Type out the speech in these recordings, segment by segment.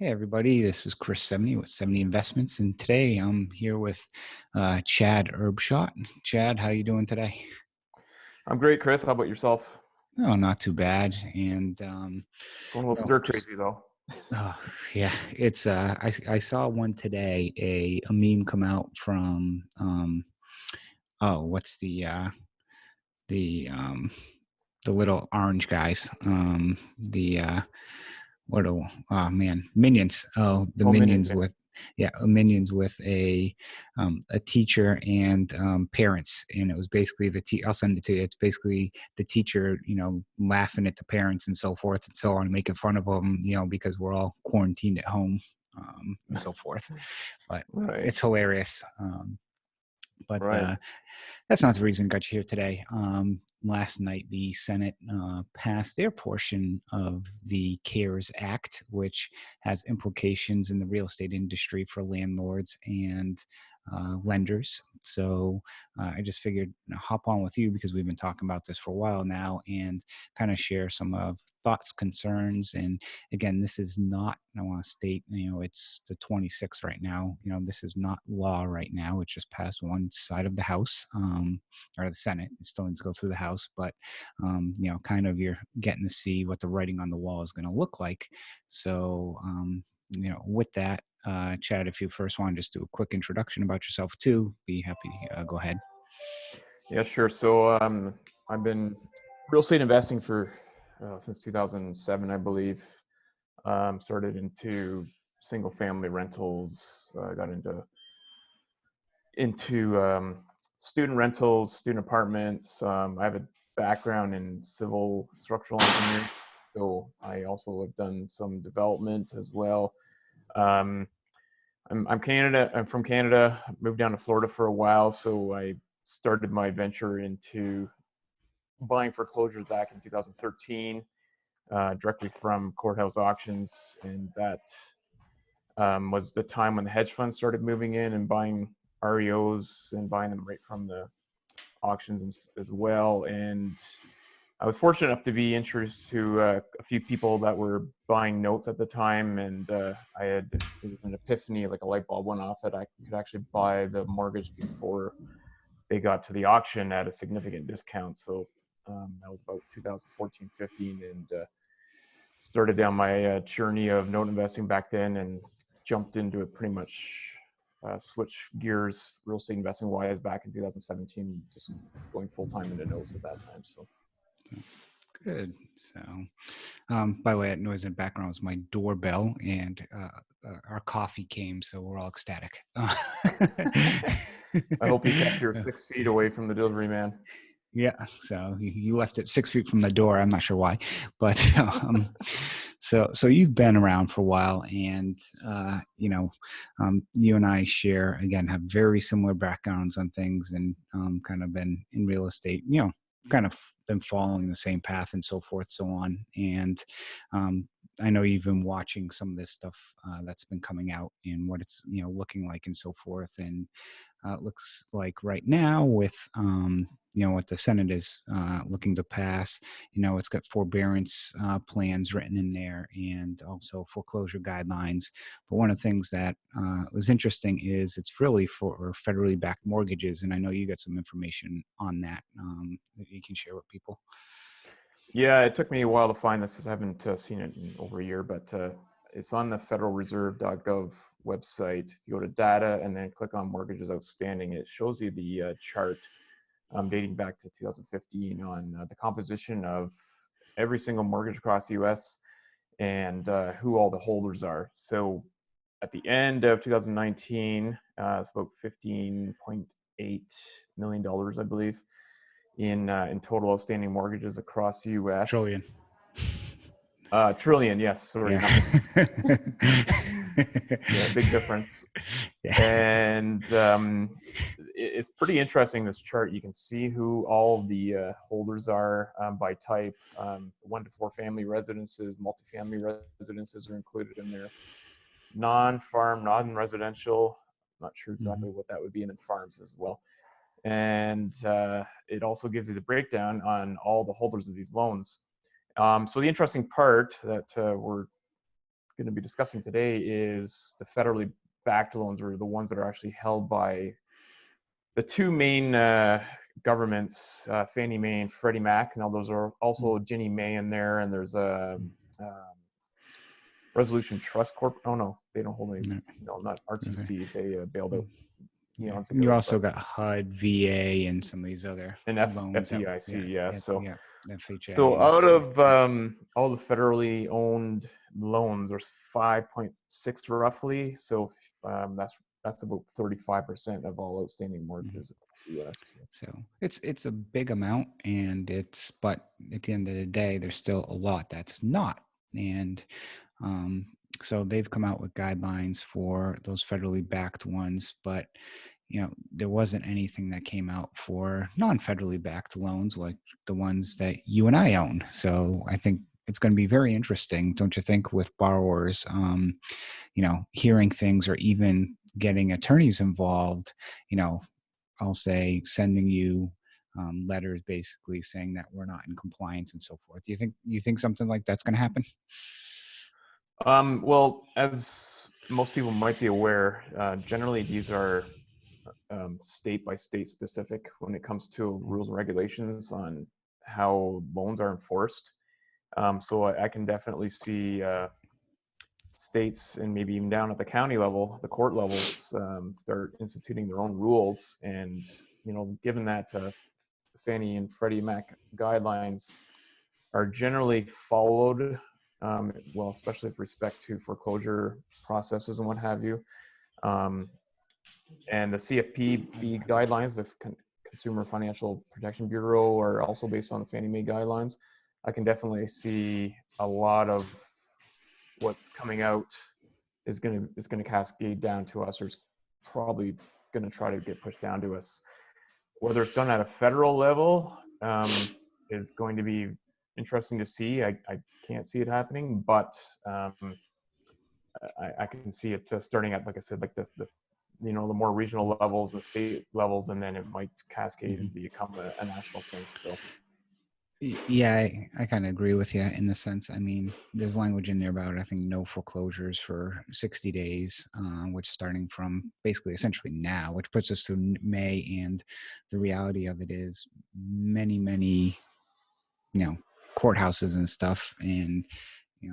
Hey everybody, this is Chris 70 with 70 Investments, and today I'm here with Chad Urbshott. Chad, how you doing today? I'm great, Chris. How about yourself? Oh, not too bad. And Going a little stir crazy though. uh, yeah, it's I saw one today, a meme come out from what's the the little orange guys, the what do oh man, Minions. Oh, the Oh, minions, Minions yeah. with Minions with a teacher and parents, and it was basically I'll send it to you. It's basically the teacher, laughing at the parents and so forth and so on, making fun of them, because we're all quarantined at home, and so forth. But Right, it's hilarious. But right. that's not the reason I got you here today. Last night, the Senate passed their portion of the CARES Act, which has implications in the real estate industry for landlords and lenders. So I just figured hop on with you because we've been talking about this for a while now and kind of share some of thoughts, concerns, and again, this is not, I want to state, it's the 26th right now. This is not law right now. It just passed one side of the House, or the Senate. It still needs to go through the House, but, kind of you're getting to see what the writing on the wall is going to look like. So, with that, Chad, if you first want to just do a quick introduction about yourself too, be happy. Go ahead. Yeah, sure. So I've been real estate investing for since 2007, I believe. Started into single family rentals. Got into student rentals, student apartments. I have a background in civil structural engineering, so I also have done some development as well. Um, I'm Canada. I'm from Canada. Moved down to Florida for a while, so I started my venture into buying foreclosures back in 2013, directly from courthouse auctions, and that was the time when the hedge funds started moving in and buying REOs and buying them right from the auctions as well. And I was fortunate enough to be introduced to a few people that were buying notes at the time, and it was an epiphany, like a light bulb went off that I could actually buy the mortgage before they got to the auction at a significant discount. So that was about 2014, 15, and started down my journey of note investing back then, and jumped into it pretty much. Switch gears real estate investing wise back in 2017, just going full time into notes at that time. So Good. So, by the way, that noise in the background was my doorbell, and our coffee came, so we're all ecstatic. I hope you kept your 6 feet away from the delivery man. Yeah, so you left it 6 feet from the door. I'm not sure why, but so you've been around for a while, and you and I share, again, have very similar backgrounds on things, and kind of been in real estate, kind of been following the same path and so forth, so on. And I know you've been watching some of this stuff that's been coming out and what it's looking like and so forth, and it looks like right now with what the Senate is looking to pass, it's got forbearance plans written in there and also foreclosure guidelines. But one of the things that was interesting is it's really for federally backed mortgages, and I know you got some information on that that you can share with people. Yeah, it took me a while to find this because I haven't seen it in over a year, but it's on the federalreserve.gov website. If you go to data and then click on mortgages outstanding, it shows you the chart dating back to 2015 on the composition of every single mortgage across the US and who all the holders are. So at the end of 2019, it's about $15.8 million, I believe, in total outstanding mortgages across the U.S. Trillion. Trillion, yes, sorry, Yeah. nothing. Yeah, big difference. Yeah. And it's pretty interesting, this chart. You can see who all the holders are by type. 1 to 4 family residences, multifamily residences are included in there. Non-farm, non-residential. Not sure exactly Mhm. what that would be, and then farms as well. And it also gives you the breakdown on all the holders of these loans. So the interesting part that we're going to be discussing today is the federally backed loans, or the ones that are actually held by the two main governments, Fannie Mae and Freddie Mac. Now, those are also Ginnie Mae in there, and there's a Resolution Trust Corp. Oh no, they don't hold any. No. No, not Okay. RTC. They bailed out Yeah. eons And you ago. also But got HUD, VA, and some of these other and loans that, FDIC, yeah. So FHA so and out of CFP. all the federally owned loans, there's 5.6 roughly. So that's about 35% of all outstanding Mhm. mortgages across the U.S. So it's a big amount, and but at the end of the day, there's still a lot that's not. And um, so they've come out with guidelines for those federally backed ones, but there wasn't anything that came out for non-federally backed loans like the ones that you and I own. So I think it's going to be very interesting, don't you think, with borrowers, hearing things or even getting attorneys involved, I'll say sending you letters basically saying that we're not in compliance and so forth. Do you think something like that's going to happen? Well, as most people might be aware, generally these are state by state specific when it comes to rules and regulations on how loans are enforced. So I can definitely see states, and maybe even down at the county level, the court levels, start instituting their own rules. And given that Fannie and Freddie Mac guidelines are generally followed, well, especially with respect to foreclosure processes and what have you. And the CFPB guidelines, the Consumer Financial Protection Bureau, are also based on the Fannie Mae guidelines. I can definitely see a lot of what's coming out is going to cascade down to us, or is probably going to try to get pushed down to us. Whether it's done at a federal level is going to be interesting to see. I can't see it happening, but I can see it starting at, like I said, like the more regional levels, the state levels, and then it might cascade Mhm. and become a national thing. So Yeah, I kind of agree with you in the sense. I mean, there's language in there about, I think, no foreclosures for 60 days, which starting from basically essentially now, which puts us to May. And the reality of it is many, you know, courthouses and stuff and,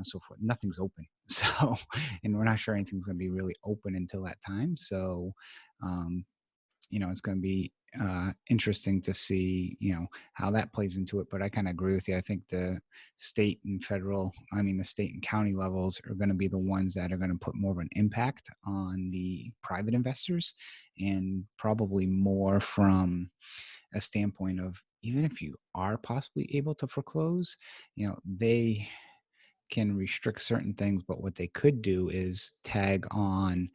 so forth. Nothing's open. So, and we're not sure anything's going to be really open until that time. So, um, it's going to be interesting to see, how that plays into it. But I kind of agree with you. I think the state and county levels are going to be the ones that are going to put more of an impact on the private investors, and probably more from a standpoint of, even if you are possibly able to foreclose, they can restrict certain things, but what they could do is tag on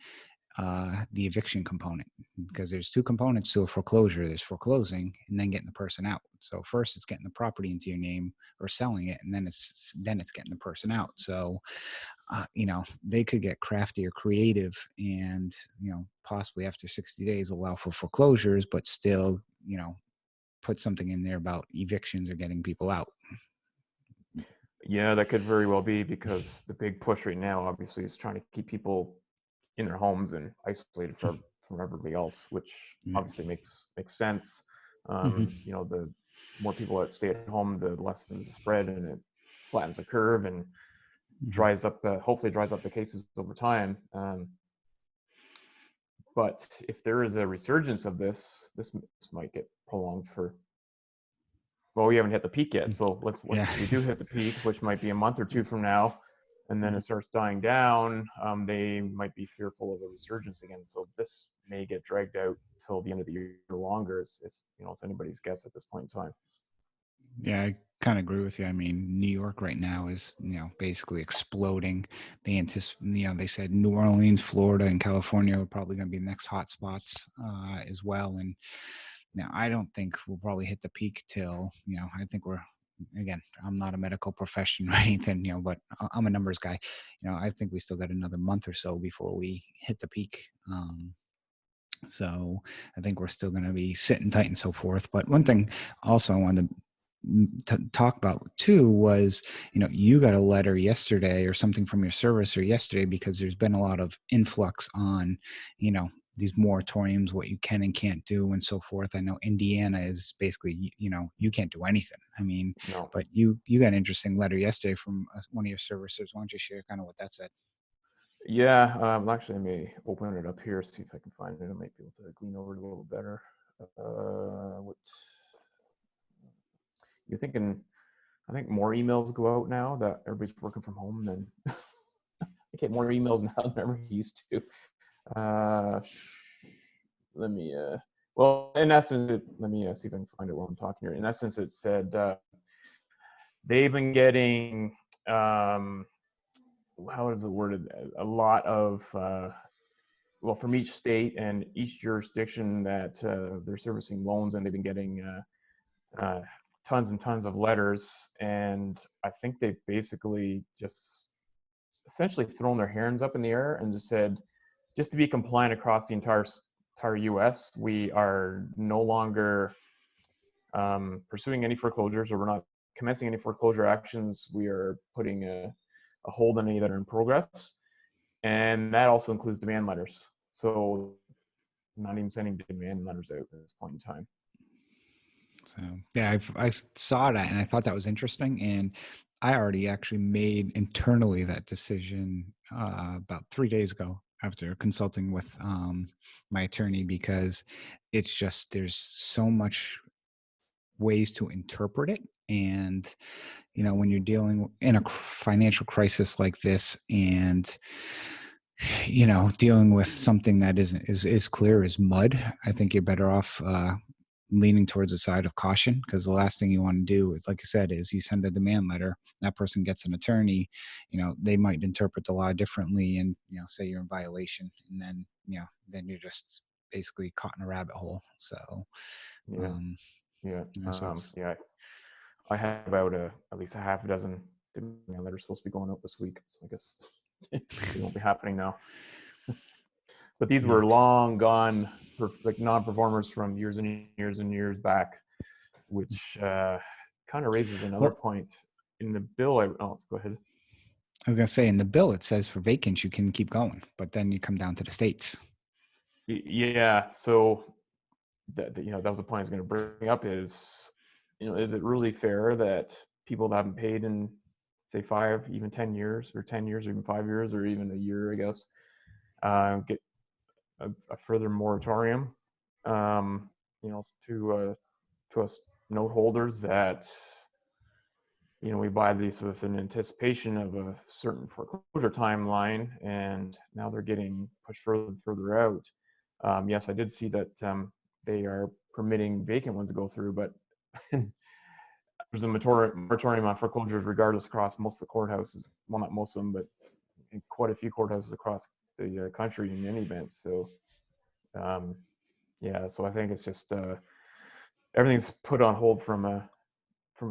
the eviction component, because there's two components to a foreclosure. There's foreclosing and then getting the person out. So first it's getting the property into your name or selling it, and then it's getting the person out. So they could get crafty or creative, and possibly after 60 days allow for foreclosures, but still put something in there about evictions or getting people out. yeah, that could very well be, because the big push right now, obviously, is trying to keep people in their homes and isolated from everybody else, which Yeah. obviously makes sense. Mm-hmm. The more people that stay at home, the less the spread, and it flattens the curve and Mm-hmm. hopefully dries up the cases over time. But if there is a resurgence of this might get prolonged for, well, we haven't hit the peak yet. So Yeah. once we do hit the peak, which might be a month or two from now, and then it starts dying down, they might be fearful of a resurgence again. So this may get dragged out till the end of the year or longer. It's anybody's guess at this point in time. Yeah, I kind of agree with you. I mean, New York right now is, basically exploding. They said New Orleans, Florida, and California are probably going to be the next hot spots as well. And now I don't think we'll probably hit the peak till, I think again, I'm not a medical professional or anything, but I'm a numbers guy. I think we still got another month or so before we hit the peak. So I think we're still going to be sitting tight and so forth. But one thing also I wanted to talk about too was, you got a letter yesterday or something from your servicer yesterday because there's been a lot of influx on, you know, these moratoriums, what you can and can't do, and so forth. I know Indiana is basically, you can't do anything. I mean, No. but you got an interesting letter yesterday from one of your servicers. Why don't you share kind of what that said? Yeah, actually, I may open it up here, see if I can find it. I might be able to glean over it a little better. What you're thinking? I think more emails go out now that everybody's working from home than I get more emails now than I ever used to. Uh, let me, well, in essence, let me see if I can find it while I'm talking here. In essence, it said they've been getting, how is it worded? A lot of, well, from each state and each jurisdiction that they're servicing loans, and they've been getting uh, tons and tons of letters. And I think they've basically just essentially thrown their hands up in the air and just said, just to be compliant across the entire U.S., we are no longer pursuing any foreclosures, or we're not commencing any foreclosure actions. We are putting a hold on any that are in progress, and that also includes demand letters. So not even sending demand letters out at this point in time. So yeah, I saw that and I thought that was interesting, and I already actually made internally that decision about 3 days ago after consulting with my attorney, because it's just there's so much ways to interpret it. And when you're dealing in a financial crisis like this, and dealing with something that isn't is clear as mud, I think you're better off leaning towards the side of caution, because the last thing you want to do is, like I said, is you send a demand letter, that person gets an attorney, they might interpret the law differently, and say you're in violation, and then you're just basically caught in a rabbit hole. So Yeah, um yeah, so it's yeah. I have about at least a half a dozen demand letters supposed to be going out this week, so I guess they won't be happening now. But these yeah. were long gone, like non-performers from years and years and years back, which kind of raises another Well, point in the bill. Let's go ahead. I was gonna say, in the bill it says for vacants you can keep going, but then you come down to the states. Yeah, so that was the point I was going to bring up is, is it really fair that people that haven't paid in, say, 5, even 10 years, or 10 years, or even 5 years, or even a year, I guess, get a further moratorium, to us note holders that, we buy these with an anticipation of a certain foreclosure timeline, and now they're getting pushed further and further out. Yes, I did see that they are permitting vacant ones to go through, but there's a moratorium on foreclosures regardless across most of the courthouses. Well, not most of them, but in quite a few courthouses across the country in any event. So, um, yeah, so I think it's just everything's put on hold from a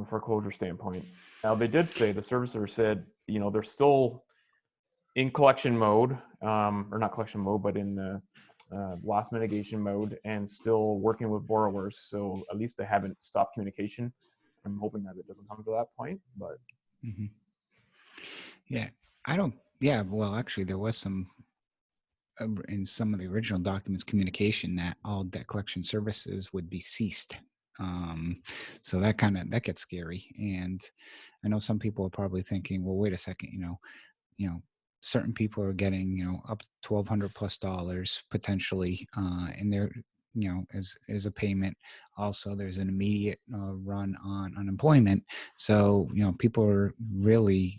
foreclosure standpoint. Now, they did say, the servicer said, they're still in collection mode, or not collection mode, but in the loss mitigation mode, and still working with borrowers. So at least they haven't stopped communication. I'm hoping that it doesn't come to that point, but Hmm. Yeah, I don't. Yeah, well, actually, there was some in some of the original documents communication that all debt collection services would be ceased. Um, so that gets scary, and I know some people are probably thinking, well, wait a second, you know certain people are getting up to $1,200 plus potentially in their as a payment. Also, there's an immediate run on unemployment, so people are really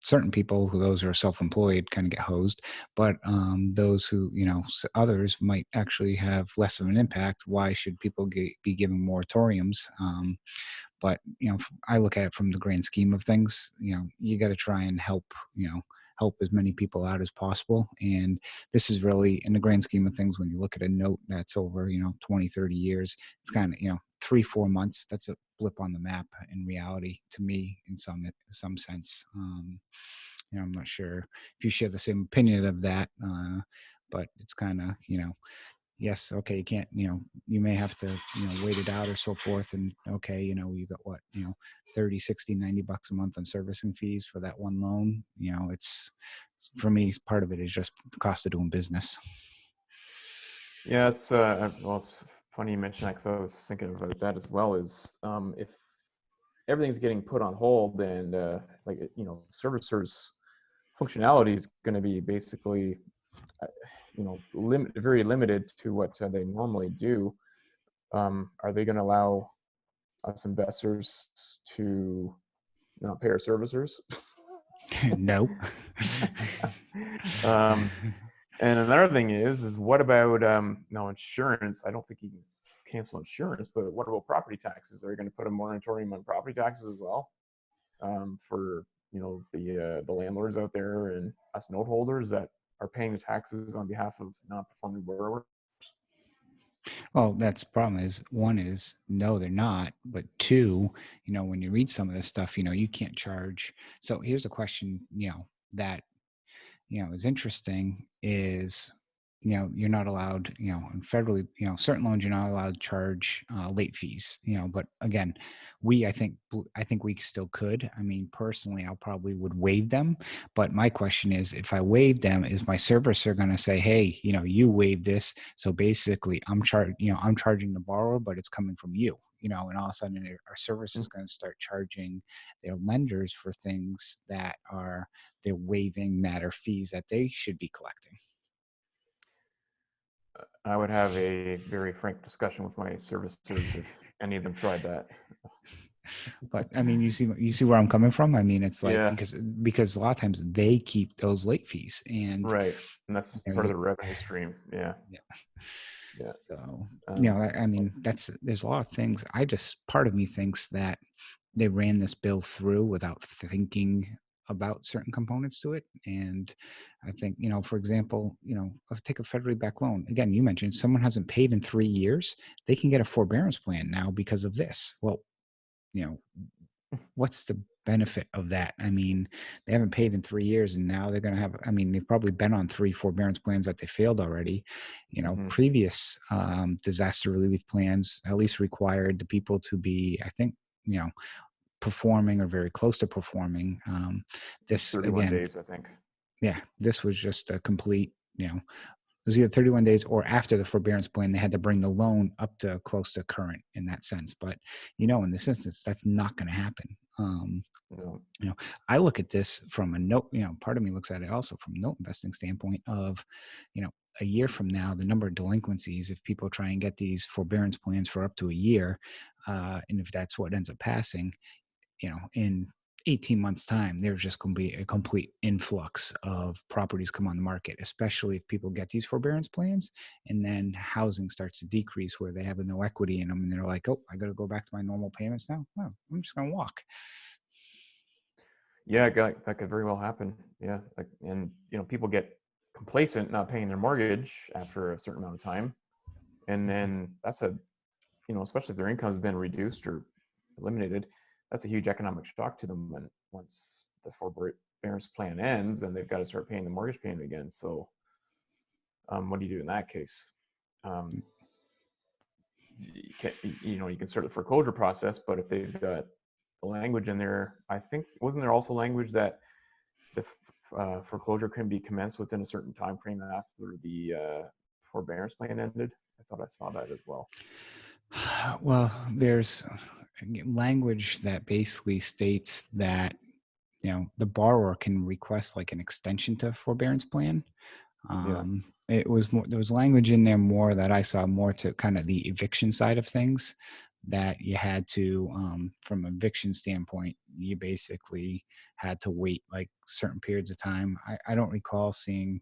certain people who those who are self-employed kind of get hosed, but those who others might actually have less of an impact. Why should people be given moratoriums? But I look at it from the grand scheme of things. You got to try and help as many people out as possible. And this is really, in the grand scheme of things, when you look at a note that's over 20, 30 years, it's kind of 3, 4 months. That's a blip on the map in reality, to me, in some sense. I'm not sure if you share the same opinion of that, but it's kind of yes, okay, you can't, you may have to, wait it out or so forth. And okay, you got what, 30, 60, $90 a month on servicing fees for that one loan. It's, for me, part of it is just the cost of doing business. Yeah, well, it's funny you mention that because I was thinking about that as well. Is if everything's getting put on hold and servicers functionality is going to be basically uh, very limited to what they normally do. Are they going to allow us investors to not pay our servicers? No. um, and another thing is what about no insurance? I don't think you can cancel insurance, but what about property taxes? Are you going to put a moratorium on property taxes as well, for the landlords out there and us note holders that are paying the taxes on behalf of non-performing borrowers? Well, that's the problem is, one is no, they're not. But two, when you read some of this stuff, you can't charge. So here's a question, that is interesting is, you're not allowed, in federally, certain loans, you're not allowed to charge late fees, but again, I think we still could. I mean, personally, I probably would waive them. But my question is, if I waive them, is my servicer going to say, hey, you waived this. So basically I'm charging the borrower, but it's coming from you, and all of a sudden our service is going to start charging their lenders for things that are, they're waiving that are fees that they should be collecting. I would have a very frank discussion with my servicers if any of them tried that. But I mean, you see where I'm coming from. I mean, it's like, Yeah, because a lot of times they keep those late fees, and right. And that's you know, part of you, the revenue stream. Yeah, yeah. yeah. So Um, I mean, there's a lot of things. Part of me thinks that they ran this bill through without thinking about certain components to it. And I think, for example, I'll take a federally backed loan. Again, you mentioned someone hasn't paid in 3 years, they can get a forbearance plan now because of this. Well, you know, what's the benefit of that? I mean, they haven't paid in 3 years, and now they're going to have, I mean, they've probably been on 3 forbearance plans that they failed already. mhm. Previous disaster relief plans at least required the people to be, I think, performing or very close to performing. It's This 31 again, days, I think. yeah, this was just a complete, it was either 31 days or after the forbearance plan, they had to bring the loan up to close to current in that sense. But, in this instance, that's not going to happen. No. You know, I look at this from a note, part of me looks at it also from a note investing standpoint of, a year from now, the number of delinquencies, if people try and get these forbearance plans for up to a year, and if that's what ends up passing, in 18 months time, there's just going to be a complete influx of properties come on the market, especially if people get these forbearance plans and then housing starts to decrease where they have no equity in them. And they're like, oh, I got to go back to my normal payments now. Well, I'm just going to walk. Yeah, that could very well happen. Yeah, and people get complacent not paying their mortgage after a certain amount of time, and Mhm. then that's especially if their income has been reduced or eliminated, that's a huge economic shock to them when once the forbearance plan ends, then they've got to start paying the mortgage payment again. So, what do you do in that case? Um, you can start the foreclosure process, but if they've got the language in there, I think wasn't there also language that the foreclosure can be commenced within a certain time frame after the forbearance plan ended? I thought I saw that as well. Well, there's language that basically states that, the borrower can request like an extension to forbearance plan. Yeah. It was more, there was language in there more that I saw more to kind of the eviction side of things, that you had to, from an eviction standpoint, you basically had to wait like certain periods of time. I don't recall seeing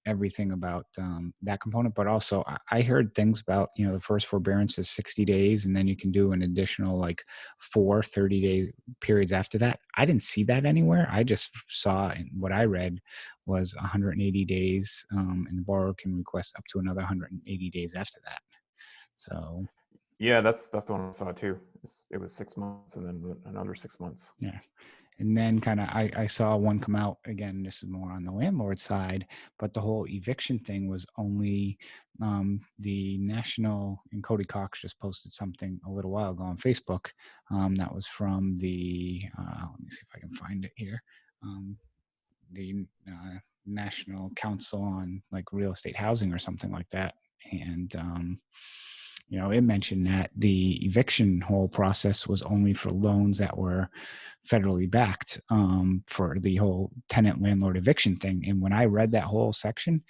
everything about that component, but also I heard things about, the first forbearance is 60 days and then you can do an additional like 30-day periods after that. I didn't see that anywhere. I just saw, and what I read was 180 days, and the borrower can request up to another 180 days after that. So Yeah, that's the one I saw too. It was 6 months and then another 6 months. yeah, And then kind of I saw one come out again. This is more on the landlord side, but the whole eviction thing was only the national. And Cody Cox just posted something a little while ago on Facebook. That was from the. Let me see if I can find it here. The National Council on like Real Estate Housing or something like that, and it mentioned that the eviction whole process was only for loans that were federally backed, for the whole tenant landlord eviction thing. And when I read that whole section,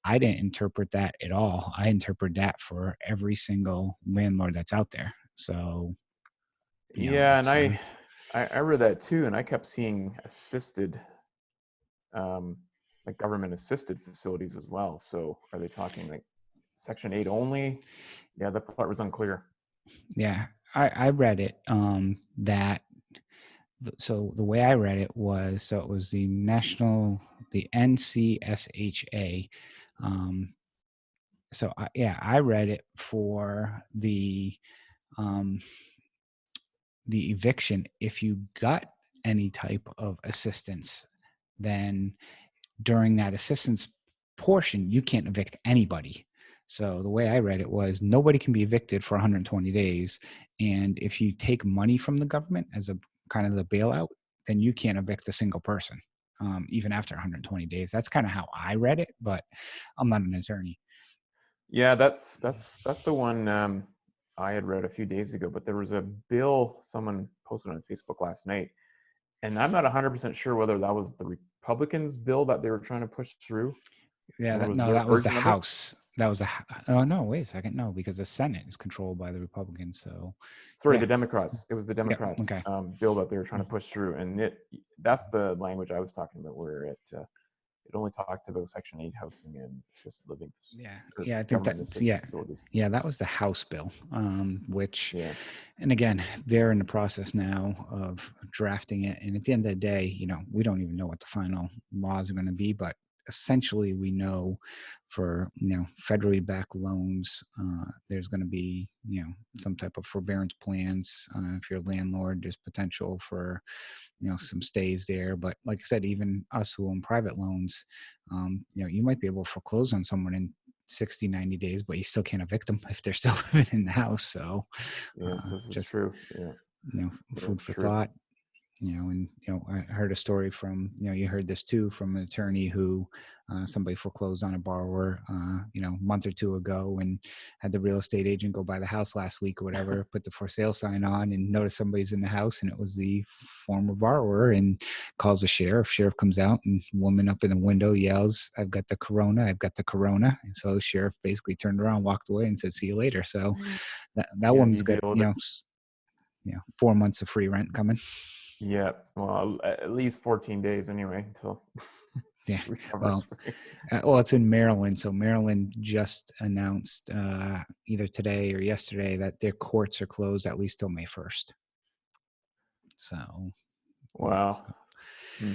I didn't interpret that at all. I interpret that for every single landlord that's out there. So, Yeah, and it's I read that too, and I kept seeing assisted, um, like government assisted facilities as well. So are they talking like Section 8 only? Yeah, that part was unclear. yeah, I read it, that so the way I read it was, so it was the NCSHA. Um, so I read it for um, the eviction. If you got any type of assistance, then during that assistance portion, you can't evict anybody. So the way I read it was nobody can be evicted for 120 days. And if you take money from the government as a kind of the bailout, then you can't evict a single person, even after 120 days. That's kind of how I read it, but I'm not an attorney. Yeah, that's the one I had read a few days ago, but there was a bill someone posted on Facebook last night, and I'm not 100% sure whether that was the Republicans' bill that they were trying to push through, Yeah, or was no, their that was the version of it. House. That was the. Oh no, wait a second. No, because the Senate is controlled by the Republicans. So, Sorry, yeah, the Democrats. It was the yeah, Democrats' okay. bill that they were trying to push through, and that's the language I was talking about, where it only talked about Section 8 housing and assisted living Yeah, or yeah, I think government that's assisted yeah, facilities. yeah, that was the House bill, which, Yeah, and again, they're in the process now of drafting it. And at the end of the day, we don't even know what the final laws are going to be, but essentially, we know for federally backed loans, there's going to be some type of forbearance plans. If you're a landlord, there's potential for some stays there. But like I said, even us who own private loans, you might be able to foreclose on someone in 60, 90 days, but you still can't evict them if they're still living in the house. So yes, this is just true. Yeah, yeah, food it's for true. thought. And I heard a story from, you heard this too, from an attorney who, somebody foreclosed on a borrower, a month or two ago, and had the real estate agent go by the house last week or whatever, put the for sale sign on, and noticed somebody's in the house, and it was the former borrower, and calls the sheriff. Sheriff comes out, and woman up in the window yells, "I've got the corona, I've got the corona." And so the sheriff basically turned around, walked away, and said, "See you later." So that Yeah, woman's he got, deal with it. 4 months of free rent coming. Yeah, well, at least 14 days anyway until Yeah. she recovers. Well, it's in Maryland. So Maryland just announced, either today or yesterday, that their courts are closed at least till May 1st. So, yeah. Wow. So, Hmm.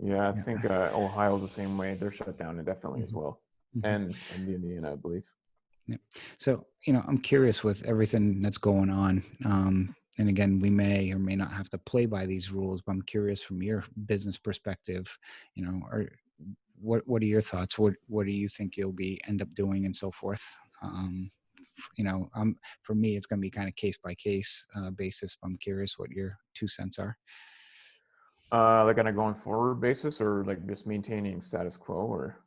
Yeah, I yeah. think Ohio's the same way. They're shut down indefinitely as Mhm, well, mhm. and Indiana, I believe. Yeah. So, I'm curious with everything that's going on. And again, we may or may not have to play by these rules, but I'm curious from your business perspective, or what are your thoughts? What do you think you'll be end up doing and so forth? For me, it's going to be kind of case by case basis. But I'm curious what your 2 cents are. Like on a going forward basis, or like just maintaining status quo, or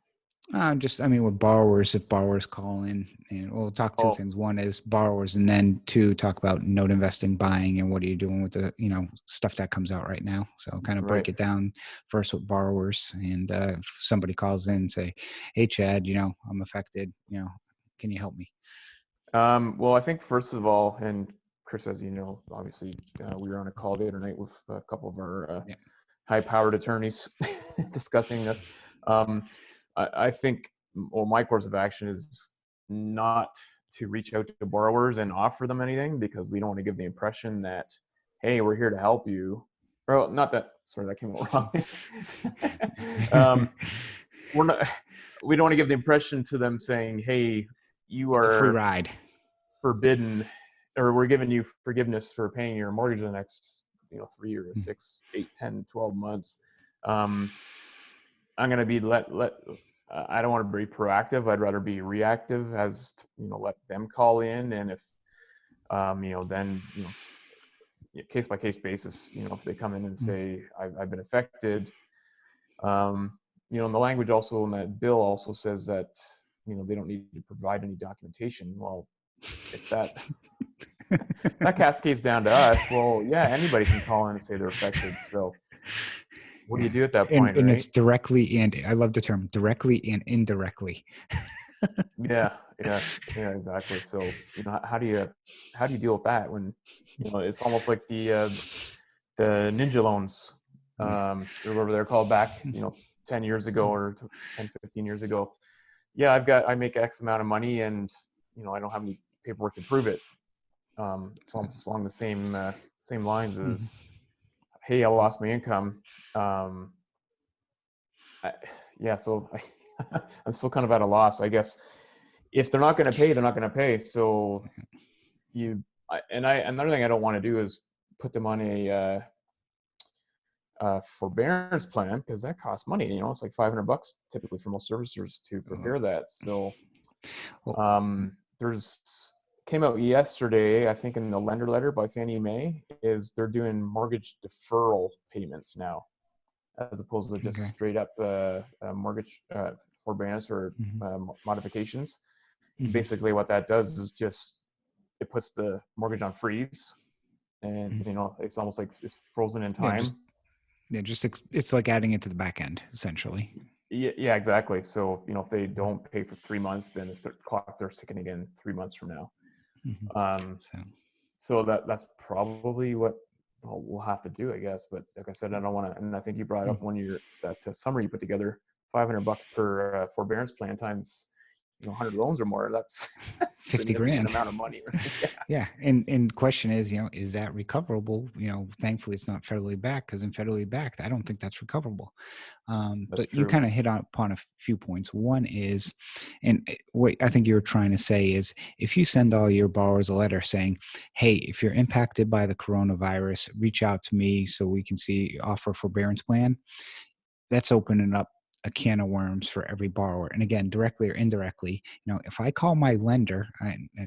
With borrowers, if borrowers call in, and we'll talk two oh, things. One is borrowers, and then two, talk about note investing, buying, and what are you doing with the, stuff that comes out right now. So kind of break right. it down first with borrowers. And if somebody calls in and say, "Hey, Chad, I'm affected, can you help me?" Well, I think first of all, and Chris, as you know, obviously, we were on a call the other night with a couple of our Yeah. high-powered attorneys discussing this. Um, I think, well, my course of action is not to reach out to borrowers and offer them anything, because we don't want to give the impression that, hey, we're here to help you. Well, not that. Sorry, that came out wrong. We're not. We don't want to give the impression to them saying, hey, you It's a free are ride. forbidden, or we're giving you forgiveness for paying your mortgage the next 3 or Mm. 6, 8, 10, 12 months, um, I'm going to be I don't want to be proactive. I'd rather be reactive, let them call in. And if, then, case by case basis, if they come in and Mm. say, I've been affected, and the language also in that bill also says that, they don't need to provide any documentation. Well, if that cascades down to us, well, yeah, anybody can call in and say they're affected. So what do you Yeah. do at that And point, and it's right? directly, and I love the term directly and indirectly. Yeah, yeah, yeah, exactly. So, how do you deal with that when, it's almost like the ninja loans, Yeah. or whatever they're called back, 10 years ago or 10, 15 years ago. Yeah, I make X amount of money and, I don't have any paperwork to prove it. It's So, almost along the same lines mhm. as, hey, I lost my income. Um, I, yeah, so I'm still kind of at a loss, I guess. If they're not going to pay, they're not going to pay. So another thing I don't want to do is put them on a forbearance plan, because that costs money. It's like $500 typically for most servicers to Uh, prepare that. So well, there's came out yesterday, I think, in the lender letter by Fannie Mae, is they're doing mortgage deferral payments now, as opposed to just okay. straight up mortgage forbearance or Hmm. modifications. Hmm. Basically, what that does is just it puts the mortgage on freeze, and it's almost like it's frozen in Yeah, time. just it's like adding it to the back end essentially. Yeah, yeah, exactly. So if they don't pay for 3 months, then the clock starts ticking again 3 months from now. Hmm. Um, So, so that's probably what we'll have to do, I guess. But like I said, I don't want to. And I think you brought mm, up that summary you put together, $500 per forbearance plan times 100 loans or more. That's that's a 50 significant grand. amount of money, right? Yeah, Yeah, and question is, is that recoverable? Thankfully it's not federally backed, because in federally backed, I don't think that's recoverable. that's But you true. kind of hit upon a few points. One is, and what I think you were trying to say is, if you send all your borrowers a letter saying, "Hey, if you're impacted by the coronavirus, reach out to me so we can offer a forbearance plan," that's opening up a can of worms for every borrower. And again, directly or indirectly, if I call my lender,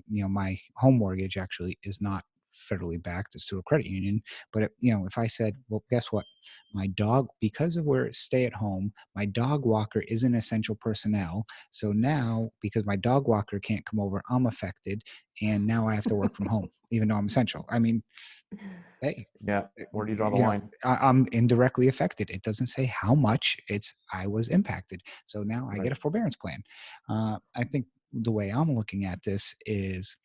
my home mortgage actually is not federally backed, it's through a credit union. But if I said, well, guess what, my dog, because of where stay at home, my dog walker isn't essential personnel, so now because my dog walker can't come over, I'm affected, and now I have to work from home even though I'm essential. I mean, hey, Yeah. Where do you draw the you know line? I'm indirectly affected. It doesn't say how much, it's I was impacted, so now I get Right. a forbearance plan. I think the way I'm looking at this is,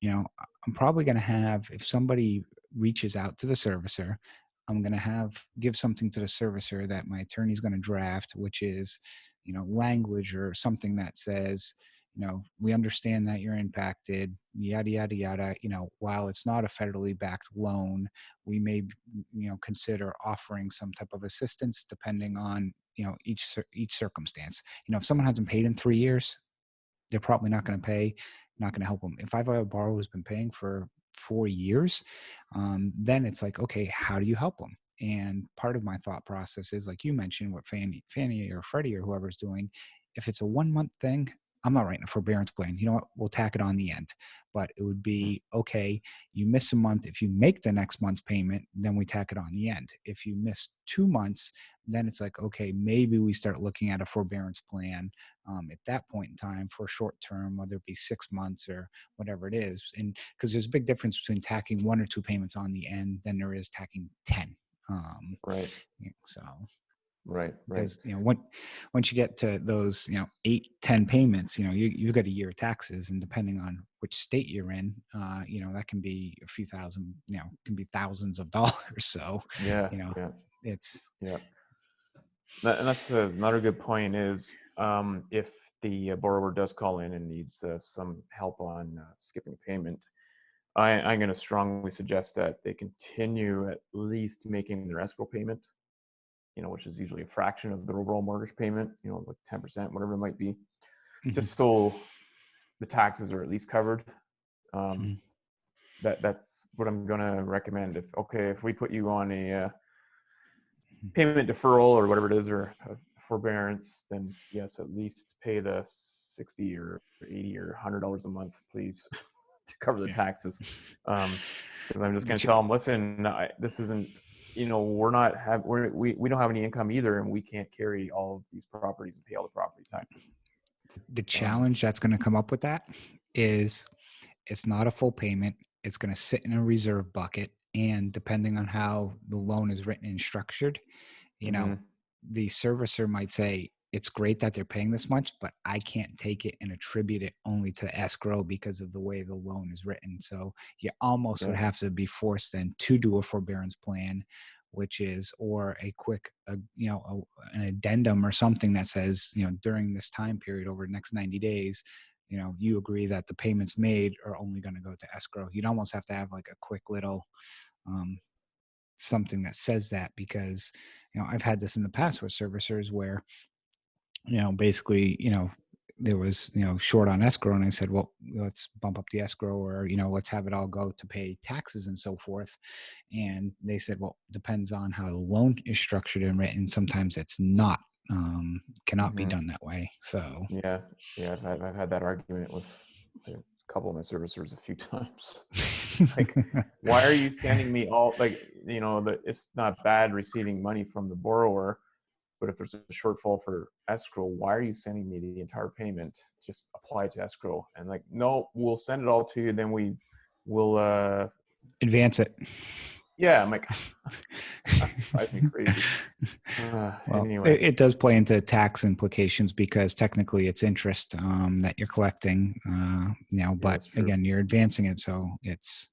I'm probably going to have, if somebody reaches out to the servicer, I'm going to give something to the servicer that my attorney's going to draft, which is, language or something that says, we understand that you're impacted, yada yada yada. While it's not a federally backed loan, we may, consider offering some type of assistance depending on, each circumstance. If someone hasn't paid in 3 years, they're probably not going to pay, not going to help them. If I've a borrower who's been paying for 4 years, then it's like, okay, how do you help them? And part of my thought process is, like you mentioned, what Fannie or Freddie or whoever's doing, if it's a 1 month thing, I'm not writing a forbearance plan. You know what? We'll tack it on the end. But it would Mm. be, okay, you miss a month. If you make the next month's payment, then we tack it on the end. If you miss 2 months, then it's like, okay, maybe we start looking at a forbearance plan at that point in time for short term, whether it be 6 months or whatever it is. And because there's a big difference between tacking 1 or 2 payments on the end than there is tacking 10. Right. So Right. Right. because once you get to those 8-10 payments, you've got a year of taxes, and depending on which state you're in, that can be a few thousand, can be thousands of dollars. So Yeah. you know Yeah. it's Yeah. And that's another good point is, if the borrower does call in and needs some help on skipping payment, I'm going to strongly suggest that they continue at least making their escrow payment, which is usually a fraction of their overall mortgage payment, like 10%, whatever it might be, Mhm, just so the taxes are at least covered. Um, mhm. that's what I'm gonna recommend. If we put you on a payment deferral or whatever it is, or a forbearance, then yes, at least pay the 60 or 80 or $100 a month, please, to cover the Yeah. taxes. Because I'm just The going to ch- tell them, listen, this isn't, we don't have any income either, and we can't carry all of these properties and pay all the property taxes. the Um, challenge that's going to come up with that is it's not a full payment. It's going to sit in a reserve bucket. And depending on how the loan is written and structured, you know, mhm, the servicer might say, it's great that they're paying this much, but I can't take it and attribute it only to escrow because of the way the loan is written. So you almost would yeah, have to be forced then to do a forbearance plan, which is, or a quick, an addendum or something that says, during this time period over the next 90 days, you agree that the payments made are only going to go to escrow. You'd almost have to have like a quick little, um, something that says that, because I've had this in the past with servicers where basically there was short on escrow, and I said, well, let's bump up the escrow, or let's have it all go to pay taxes and so forth. And they said, well, depends on how the loan is structured and written. Sometimes it's not, cannot be mhm, done that way. So yeah, yeah. I've had that argument with a couple of my servicers a few times. It's like, why are you sending me all, like, it's not bad receiving money from the borrower, but if there's a shortfall for escrow, why are you sending me the entire payment? Just apply to escrow. And like, no, we'll send it all to you. Then we will, advance it. yeah, I'm like, drives me crazy. Well, Anyway, it does play into tax implications because technically it's interest, that you're collecting, yeah, but that's true. again, you're advancing it. So it's,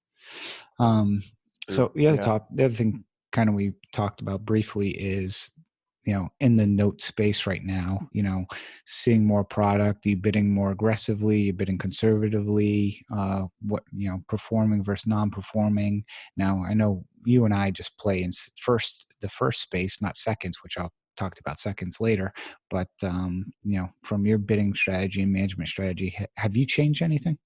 um, True. so Yeah. the other thing kind of we talked about briefly is, in the note space right now, seeing more product, you bidding more aggressively, you bidding conservatively, what, performing versus non-performing. Now, I know you and I just play in the first space, not seconds, which I'll talk about seconds later. But from your bidding strategy and management strategy, have you changed anything?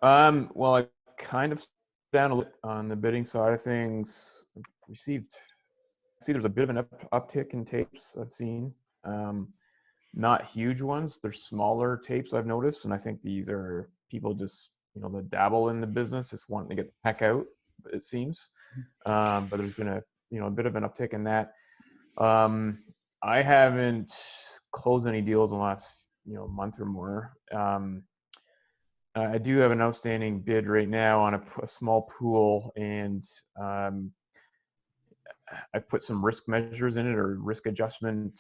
Well, I kind of down a little on the bidding side of things. Received, see, there's a bit of an uptick in tapes I've seen. Um, Not huge ones. They're smaller tapes I've noticed, and I think these are people just that dabble in the business, just wanting to get the heck out. It seems, but there's been a bit of an uptick in that. Um, I haven't closed any deals in the last month or more. I do have an outstanding bid right now on a small pool, and um, I've put some risk measures in it, or risk adjustment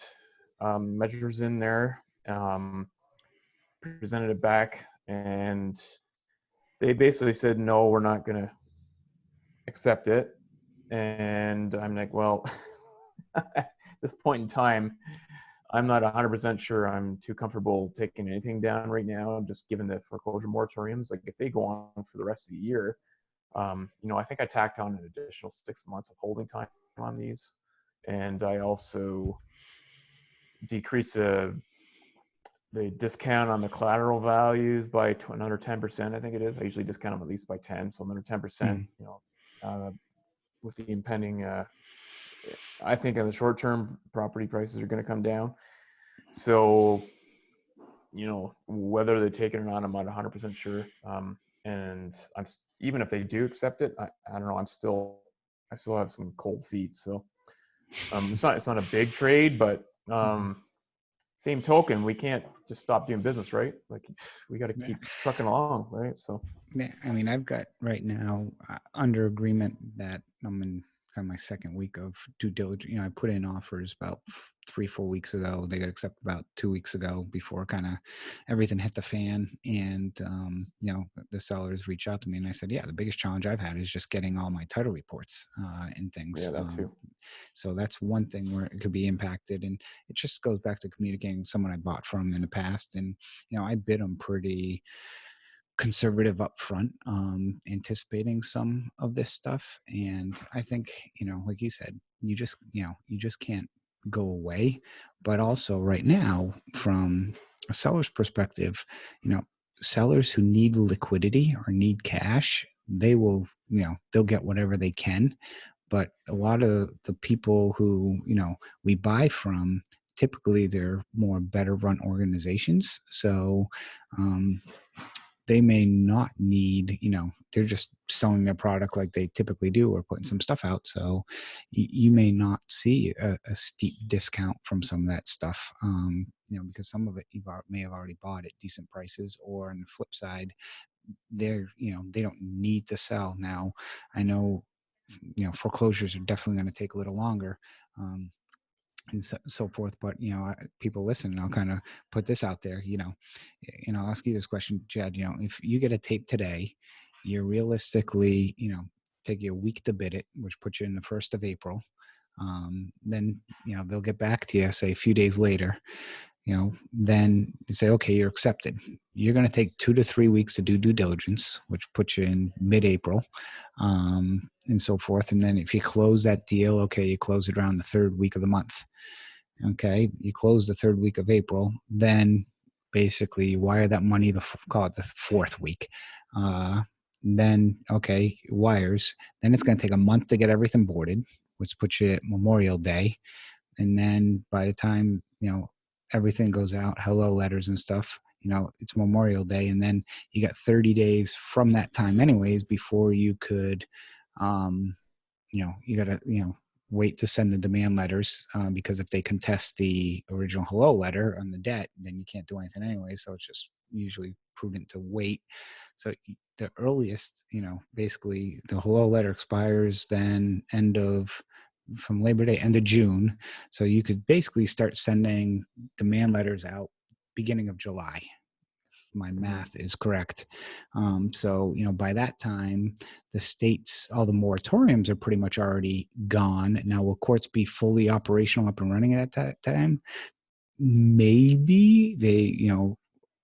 measures in there. Presented it back, and they basically said, no, we're not going to accept it. And I'm like, well, at this point in time, I'm not 100% sure I'm too comfortable taking anything down right now, just given the foreclosure moratoriums. Like, if they go on for the rest of the year, I think I tacked on an additional 6 months of holding time on these. And I also decreased the discount on the collateral values by another 10%. I think it is. I usually discount them at least by 10, so another 10%. Mhm. Uh, with the impending, I think in the short term, property prices are going to come down. So whether they take it or not, I'm not 100% sure. And even if they do accept it, I don't know. I still have some cold feet. So it's not a big trade, but same token, we can't just stop doing business, right? Like, we got to Yeah. keep trucking along, right? So Yeah, I mean, I've got right now, under agreement that I'm in kind of my second week of due diligence. I put in offers about 3, 4 weeks ago. They got accepted about 2 weeks ago before kind of everything hit the fan. And, the sellers reached out to me and I said, yeah, the biggest challenge I've had is just getting all my title reports, and yeah, things. that too. So that's one thing where it could be impacted. And it just goes back to communicating with someone I bought from in the past. And, I bid them pretty conservative up front, anticipating some of this stuff. And I think, like you said, you just can't go away. But also right now, from a seller's perspective, you know, sellers who need liquidity or need cash, they will, they'll get whatever they can. But a lot of the people who, we buy from, typically they're more better run organizations. So um, they may not need, they're just selling their product like they typically do or putting some stuff out. So you may not see a steep discount from some of that stuff, because some of it may have already bought at decent prices, or on the flip side, they don't need to sell. Now, I know, foreclosures are definitely going to take a little longer. Um, and so forth. But people listen, and I'll kind of put this out there. I'll ask you this question, Chad. If you get a tape today, you're realistically, take you a week to bid it, which puts you in the 1st of April. Then they'll get back to you, say a few days later. Then you say, okay, you're accepted. You're going to take 2 to 3 weeks to do due diligence, which puts you in mid-April, and so forth. And then if you close that deal, okay, you close it around the 3rd week of the month. Okay, you close the 3rd week of April, then basically you wire that money, call it the 4th week. Then, okay, wires. Then it's going to take a month to get everything boarded, which puts you at Memorial Day. And then by the time, everything goes out, hello letters and stuff, it's Memorial Day. And then you got 30 days from that time anyways before you could, you got to, wait to send the demand letters, because if they contest the original hello letter on the debt, then you can't do anything anyway. So it's just usually prudent to wait. So the earliest, basically the hello letter expires then from Labor Day, end of June. So you could basically start sending demand letters out beginning of July. My Mhm. math is correct. So, by that time, all the moratoriums are pretty much already gone. Now, will courts be fully operational, up and running at that time? Maybe they,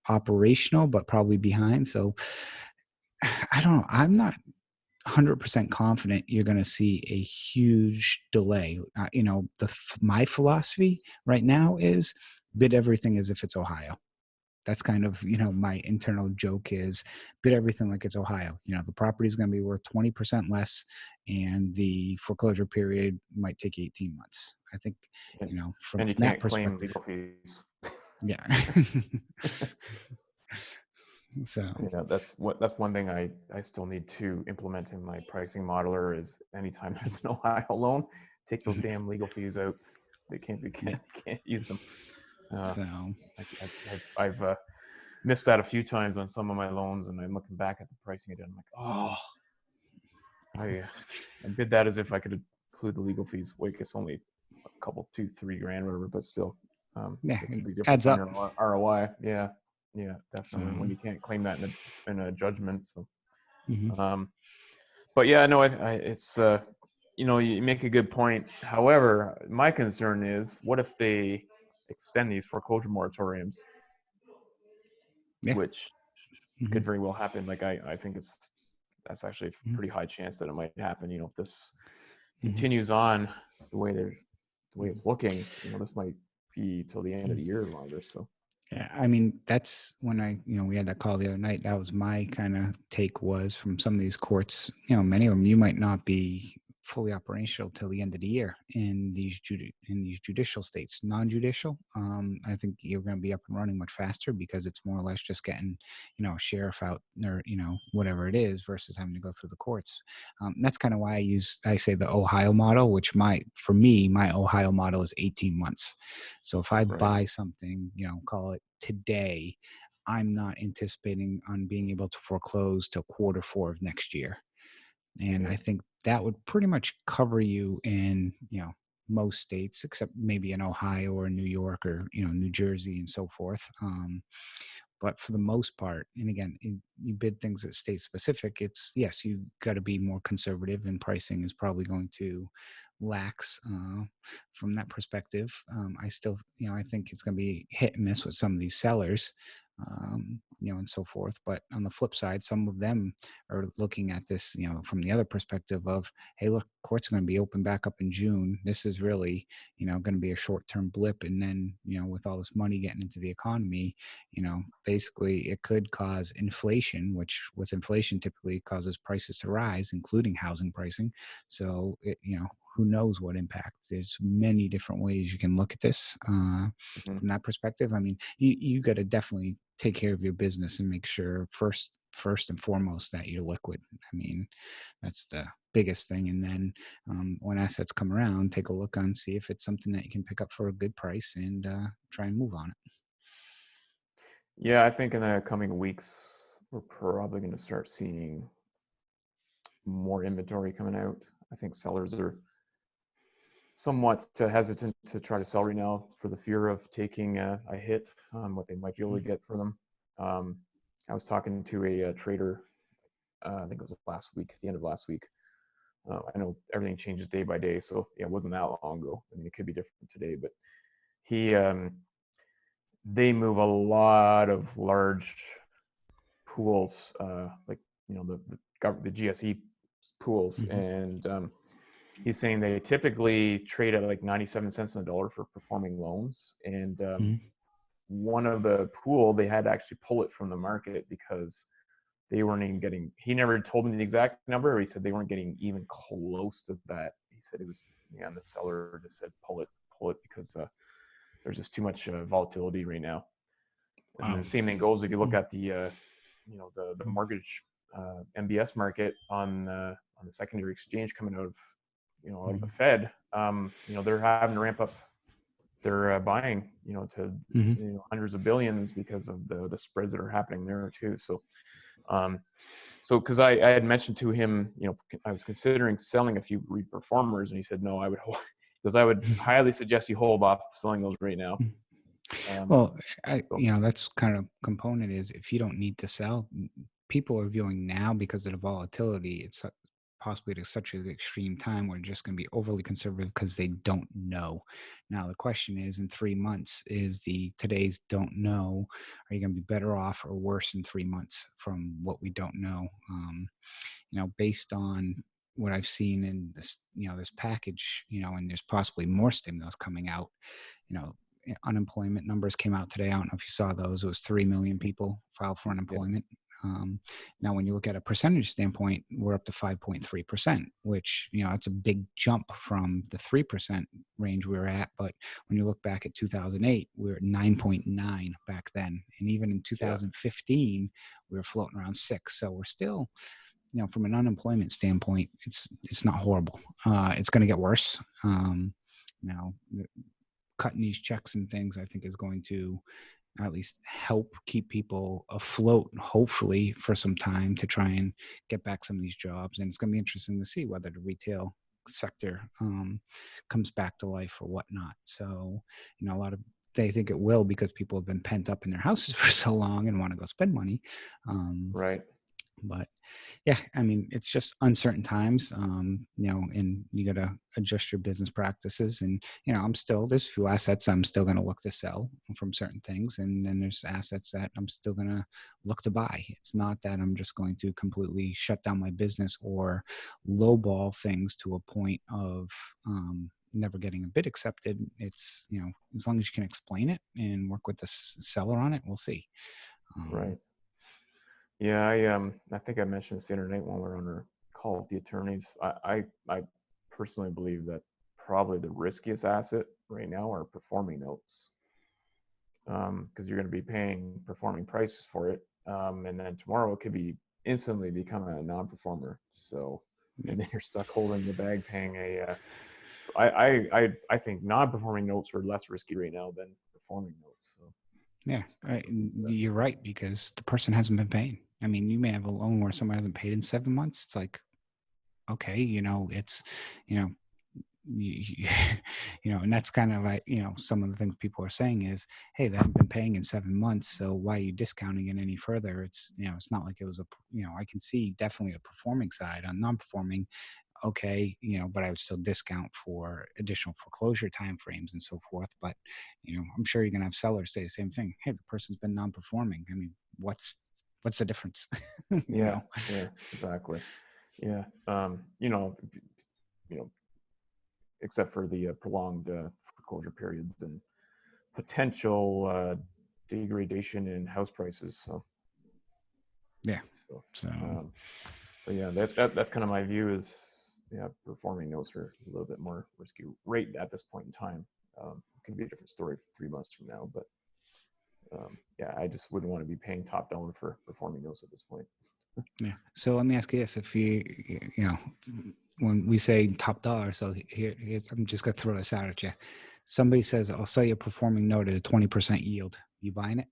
operational, but probably behind. So I don't know. I'm not 100% confident you're going to see a huge delay. My philosophy right now is bid everything as if it's Ohio. That's kind of, my internal joke is bid everything like it's Ohio. The property is going to be worth 20% less, and the foreclosure period might take 18 months. I think, And, from and you that can't claim perspective. legal fees. Yeah. So, Yeah, that's one thing I still need to implement in my pricing modeler is anytime there's an Ohio loan, take those damn legal fees out. They can't be yeah. can't use them. Uh, So, I've missed that a few times on some of my loans, and I'm looking back at the pricing again. I'm like, oh, I bid that as if I could include the legal fees. Wait, it's only a couple, 2, 3 grand, whatever, but still, yeah, makes a it big difference adds on up. your ROI. Yeah, yeah, So, definitely. When you can't claim that in a judgment. So, mhm. um, but yeah, no, it's you make a good point. However, my concern is, what if they extend these foreclosure moratoriums, Yeah. which Hmm. could very well happen. Like I think that's actually a pretty high chance that it might happen. If this Hmm. continues on the way they're the way Hmm. it's looking, this might be till the end of the year or longer. So Yeah, I mean, that's when we had that call the other night. That was my kind of take, was from some of these courts, many of them, you might not be fully operational till the end of the year in these judicial states. Non-judicial, I think you're going to be up and running much faster, because it's more or less just getting, a sheriff out, or, whatever it is, versus having to go through the courts. That's kind of why I say the Ohio model, which for me, my Ohio model is 18 months. So if I right, buy something, call it today, I'm not anticipating on being able to foreclose till quarter 4 of next year. And yeah, I think that would pretty much cover you in, most states, except maybe in Ohio or New York or, New Jersey and so forth. But for the most part, and again, you bid things that state specific, it's, yes, you got to be more conservative, and pricing is probably going to lax from that perspective. I still, I think it's going to be hit and miss with some of these sellers, and so forth. But on the flip side, some of them are looking at this, from the other perspective of, hey, look, courts are going to be open back up in June. This is really, going to be a short-term blip. And then, with all this money getting into the economy, basically it could cause inflation, which with inflation typically causes prices to rise, including housing pricing. So, who knows what impact. There's many different ways you can look at this Mhm. from that perspective. I mean, you got to definitely take care of your business and make sure first and foremost that you're liquid. I mean, that's the biggest thing. And then when assets come around, take a look on, see if it's something that you can pick up for a good price and try and move on it. Yeah, I think in the coming weeks, we're probably going to start seeing more inventory coming out. I think sellers are somewhat hesitant to try to sell right now for the fear of taking a hit on what they might be able to get for them. Um, I was talking to a trader, I think it was last week, the end of last week. I know everything changes day by day, so yeah, it wasn't that long ago. I mean, it could be different today, but he, they move a lot of large pools, like the GSE pools, Mm-hmm. and he's saying they typically trade at like 97 cents on the dollar for performing loans, and Mm-hmm. one of the pool they had to actually pull it from the market because they weren't even getting. He never told me the exact number. Or he said they weren't getting even close to that. He said it was, yeah, and the seller just said pull it because there's just too much volatility right now. And Wow. the same thing goes if you look Mm-hmm. at the mortgage MBS market on the secondary exchange coming out of out of the Fed. They're having to ramp up their buying to Mm-hmm. hundreds of billions because of the spreads that are happening there too. So because I had mentioned to him, I was considering selling a few reperformers, and he said no, I would hold because I would highly suggest you hold off selling those right now. Um, Well, so that's kind of component is if you don't need to sell, people are viewing now because of the volatility. It's possibly to such an extreme time where they're just going to be overly conservative because they don't know. Now the question is, in 3 months, is the today's don't know? Are you going to be better off or worse in 3 months from what we don't know? Based on what I've seen in this, this package, and there's possibly more stimulus coming out. you know, Unemployment numbers came out today. I don't know if you saw those. It was 3 million people filed for yeah, unemployment. Now, when you look at a percentage standpoint, we're up to 5.3%, which, it's a big jump from the 3% range we were at. But when you look back at 2008, we were at 9.9 back then. And even in yeah, 2015, we were floating around 6. So we're still, from an unemployment standpoint, it's not horrible. It's going to get worse. Now, cutting these checks and things, I think, is going to at least help keep people afloat, hopefully, for some time to try and get back some of these jobs. And it's going to be interesting to see whether the retail sector comes back to life or whatnot. So, a lot of they think it will because people have been pent up in their houses for so long and want to go spend money. Um, right, but yeah, I mean, it's just uncertain times, and you got to adjust your business practices. And, there's a few assets I'm still going to look to sell from certain things. And then there's assets that I'm still going to look to buy. It's not that I'm just going to completely shut down my business or lowball things to a point of, never getting a bid accepted. It's, as long as you can explain it and work with the seller on it, we'll see. right. Um, Yeah, I think I mentioned this the other night when we were on our call with the attorneys. I personally believe that probably the riskiest asset right now are performing notes, because you're going to be paying performing prices for it, and then tomorrow it could be instantly become a non-performer. So, and then you're stuck holding the bag, paying a. So I think non-performing notes are less risky right now than performing notes. So Yeah, especially you're right because the person hasn't been paying. I mean, you may have a loan where someone hasn't paid in 7 months. It's like, okay, it's, you know, you, and that's kind of like, some of the things people are saying is, hey, they haven't been paying in 7 months, so why are you discounting it any further? It's, it's not like it was I can see definitely the performing side on non-performing. Okay, but I would still discount for additional foreclosure timeframes and so forth. But, I'm sure you're gonna have sellers say the same thing. Hey, the person's been non-performing. I mean, what's the difference? yeah, yeah, exactly. Yeah. you know, except for the prolonged foreclosure periods and potential degradation in house prices. Yeah. So, So um, but yeah, that's kind of my view is, yeah, performing notes are a little bit more risky rate at this point in time. It can be a different story 3 months from now, but yeah, I just wouldn't want to be paying top dollar for performing notes at this point. yeah. So let me ask you this: if you know, when we say top dollar, so here's I'm just gonna throw this out at you. Somebody says, "I'll sell you a performing note at a 20% yield." You buying it?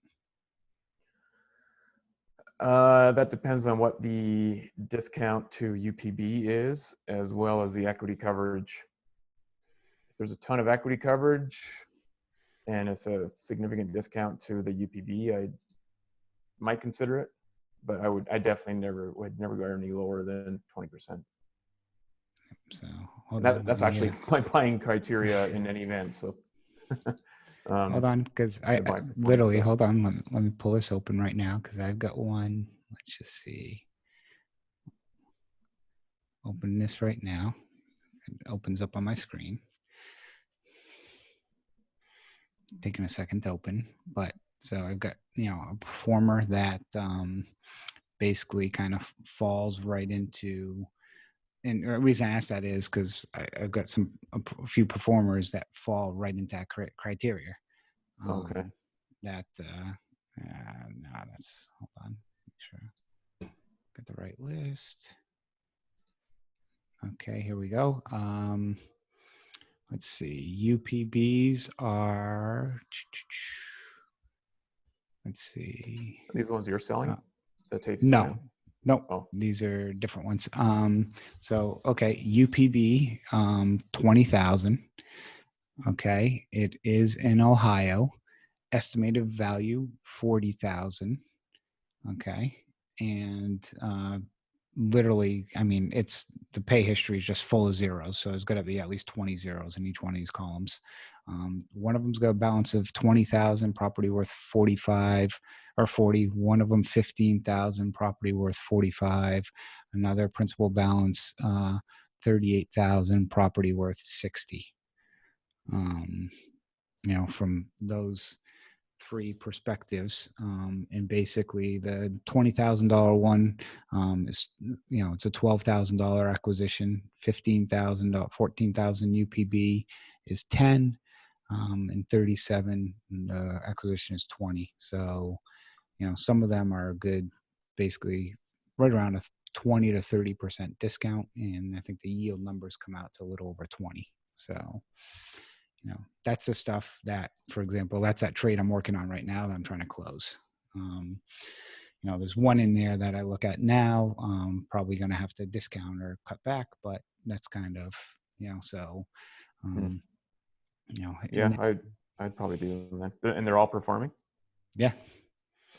That depends on what the discount to UPB is, as well as the equity coverage. If there's a ton of equity coverage and it's a significant discount to the UPB, I might consider it, but I definitely would never go any lower than 20%. So And hold on, let that's me actually my buying criteria in any event. So, hold on, because the buy performance. literally So, hold on. Let me pull this open right now because I've got one. Let's just see. Open this right now. It opens up on my screen. Taking a second to open, but so I've got a performer that basically kind of falls right into. And the reason I ask that is because I've got a few performers that fall right into that criteria. okay. That no, that's hold on, make sure got the right list. Okay, here we go. Let's see. UPBs are. Let's see. Are these the ones you're selling? Uh, The tape you sent no, out? no, Oh, these are different ones. So okay, UPB 20,000. Okay, it is in Ohio. Estimated value 40,000. Okay, and literally, I mean, it's the pay history is just full of zeros, so there's got to be at least 20 zeros in each one of these columns. One of them's got a balance of 20,000, property worth 45 or 40. One of them 15,000, property worth 45. Another principal balance 38,000, property worth 60. Um, from those three perspectives, and basically the $20,000 one is it's a $12,000 acquisition, 15,000 14,000 UPB is 10, and 37 and the acquisition is 20. So some of them are good, basically right around a 20 to 30% discount, and I think the yield numbers come out to a little over 20. So that's the stuff that, for example, that's that trade I'm working on right now that I'm trying to close. There's one in there that I look at now, probably going to have to discount or cut back, but that's kind of, so, hmm. um, Yeah, I'd probably do that. And they're all performing? yeah.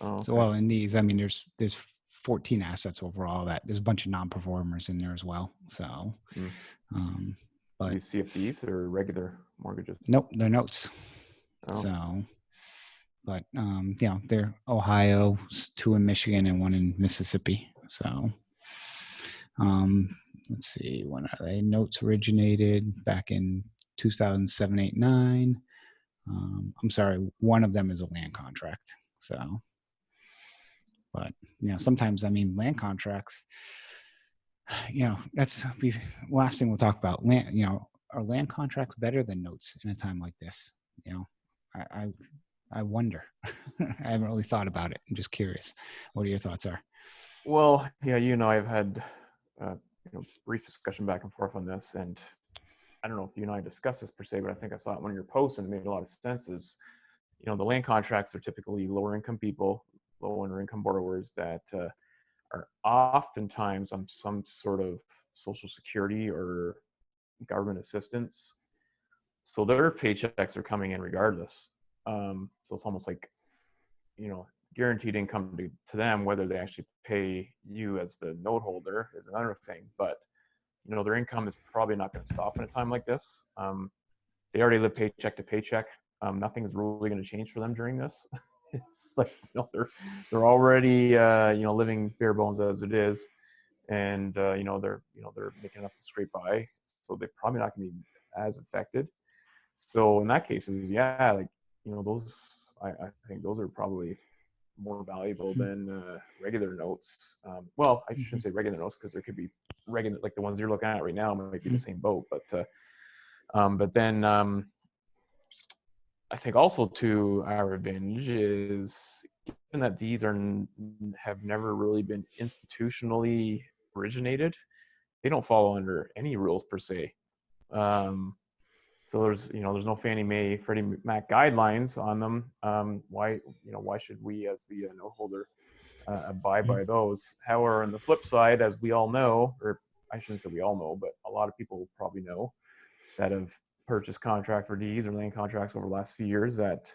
Oh, So, okay. well, in these, I mean, there's 14 assets overall. That there's a bunch of non-performers in there as well. So, Mm. Are but these CFDs or regular mortgages? nope, they're notes. Oh, So, but they're Ohio, two in Michigan and one in Mississippi. So um, let's see, when are they? Notes originated back in 2007, 8, 9. I'm sorry, one of them is a land contract. So, but sometimes, I mean, land contracts, that's the last thing we'll talk about. Land, are land contracts better than notes in a time like this? I, I I wonder. I haven't really thought about it. I'm just curious what your thoughts are. well, yeah, I've had uh, brief discussion back and forth on this, and I don't know if you and I discussed this per se, but I think I saw it in one of your posts and it made a lot of sense. Is the land contracts are typically lower income people, lower income borrowers that are oftentimes on some sort of social security or government assistance. So their paychecks are coming in regardless. So it's almost like, guaranteed income to them. Whether they actually pay you as the note holder is another thing. But, their income is probably not going to stop in a time like this. They already live paycheck to paycheck. Nothing is really going to change for them during this. It's like, they're already, living bare bones as it is. and they're making enough to scrape by, so they're probably not going to be as affected. So in that cases, yeah, like those, I think those are probably more valuable than regular notes. Well, I shouldn't Mhm. say regular notes, because there could be regular, like the ones you're looking at right now might be the Mhm. same boat, but then I think also to our advantage is, given that these have never really been institutionally originated, they don't follow under any rules per se. Um, so there's no Fannie Mae, Freddie Mac guidelines on them. Why should we, as the note holder, abide Mhm. by those? However, on the flip side, as we all know, or I shouldn't say we all know, but a lot of people probably know, that have purchased contract for deeds or land contracts over the last few years, that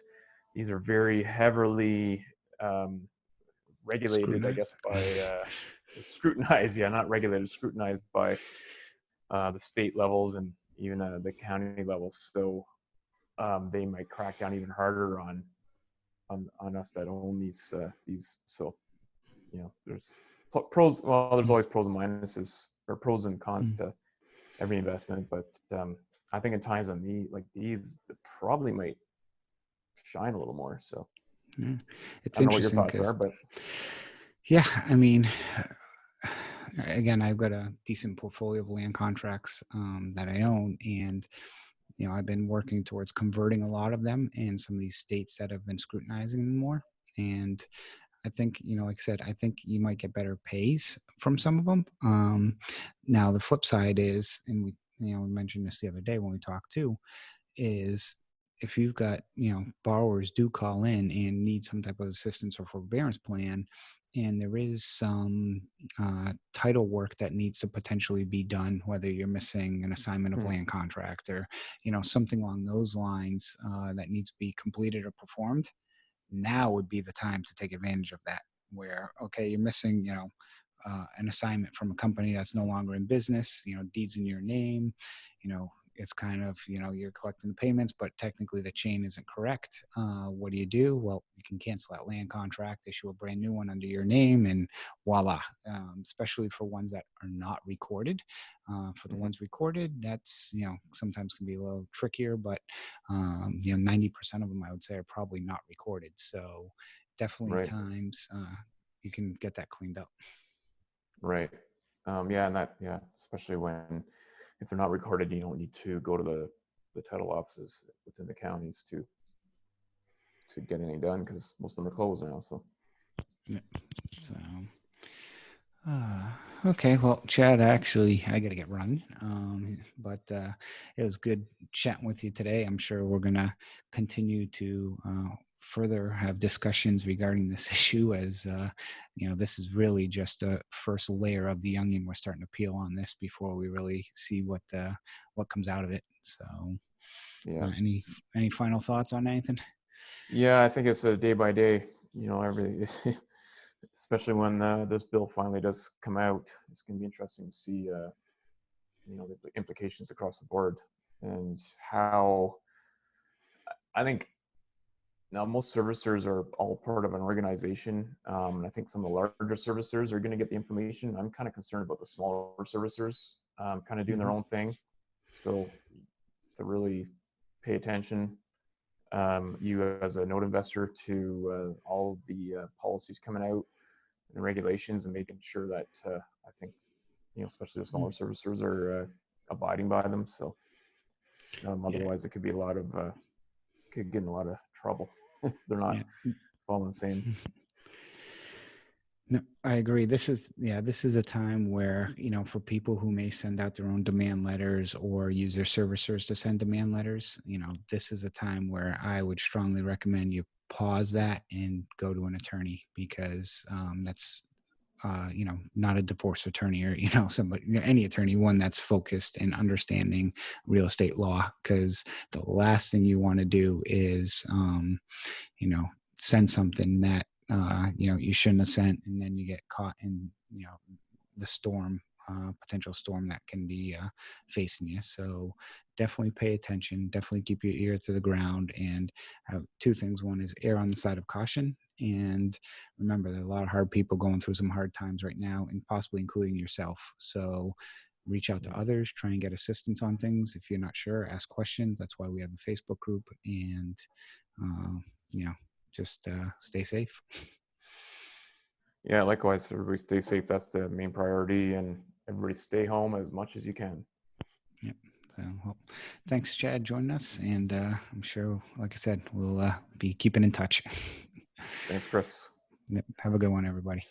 these are very heavily regulated, I guess, Scrutinize. by scrutinized, yeah, not regulated, scrutinized by the state levels and even the county levels. So they might crack down even harder on us that own these. So there's pros. Well, there's Mhm. always pros and minuses, or pros and cons Mhm. to every investment. But I think in times like these, it probably might shine a little more. So Yeah. I It's don't know what your interesting thoughts because, are, but yeah, I mean, again, I've got a decent portfolio of land contracts that I own, and I've been working towards converting a lot of them in some of these states that have been scrutinizing them more. And I think, like I said, I think you might get better pays from some of them. Now, the flip side is, and we mentioned this the other day when we talked too, is if you've got, borrowers do call in and need some type of assistance or forbearance plan, and there is some title work that needs to potentially be done, whether you're missing an assignment of hmm, land contract or, something along those lines that needs to be completed or performed, now would be the time to take advantage of that. Where, okay, you're missing, an assignment from a company that's no longer in business, deeds in your name, it's kind of, you're collecting the payments, but technically the chain isn't correct. What do you do? Well, you can cancel that land contract, issue a brand new one under your name, and voila. Especially for ones that are not recorded. For the hmm, ones recorded, that's, sometimes can be a little trickier, but 90% of them I would say are probably not recorded. So definitely right, times you can get that cleaned up. right. Yeah, and yeah, especially when, if they're not recorded, you don't need to go to the title offices within the counties to get anything done, because most of them are closed now. So Yeah. So, okay. Well, Chad, actually, I got to get running. But it was good chatting with you today. I'm sure we're going to continue to further have discussions regarding this issue, as, this is really just a first layer of the onion. We're starting to peel on this before we really see what comes out of it. So, yeah, any final thoughts on anything? yeah, I think it's a day by day. Every especially when this bill finally does come out, it's going to be interesting to see the implications across the board, and how, I think, now most servicers are all part of an organization. And I think some of the larger servicers are going to get the information. I'm kind of concerned about the smaller servicers kind of doing their Hmm. own thing. So to really pay attention, you as a note investor, to all the policies coming out and regulations, and making sure that I think, especially the smaller servicers, are abiding by them. So Yeah. otherwise, it could be could get in a lot of trouble if they're not Yeah. following the same. No, I agree. This is a time where, for people who may send out their own demand letters or use their servicers to send demand letters, this is a time where I would strongly recommend you pause that and go to an attorney, because that's not a divorce attorney, or, somebody, any attorney, one that's focused in understanding real estate law, because the last thing you want to do is, you know, send something that, you shouldn't have sent, and then you get caught in, the storm potential storm that can be facing you. So definitely pay attention. Definitely keep your ear to the ground and have two things. One is err on the side of caution. And remember, there are a lot of hard people going through some hard times right now, and possibly including yourself. So reach out to Yeah. others, try and get assistance on things. If you're not sure, ask questions. That's why we have a Facebook group. And, uh, you know, just stay safe. Yeah, likewise, everybody stay safe. That's the main priority, and everybody stay home as much as you can. Yep. So, well, thanks, Chad, joining us. And I'm sure, like I said, we'll be keeping in touch. Thanks, Chris. Yep. Have a good one, everybody.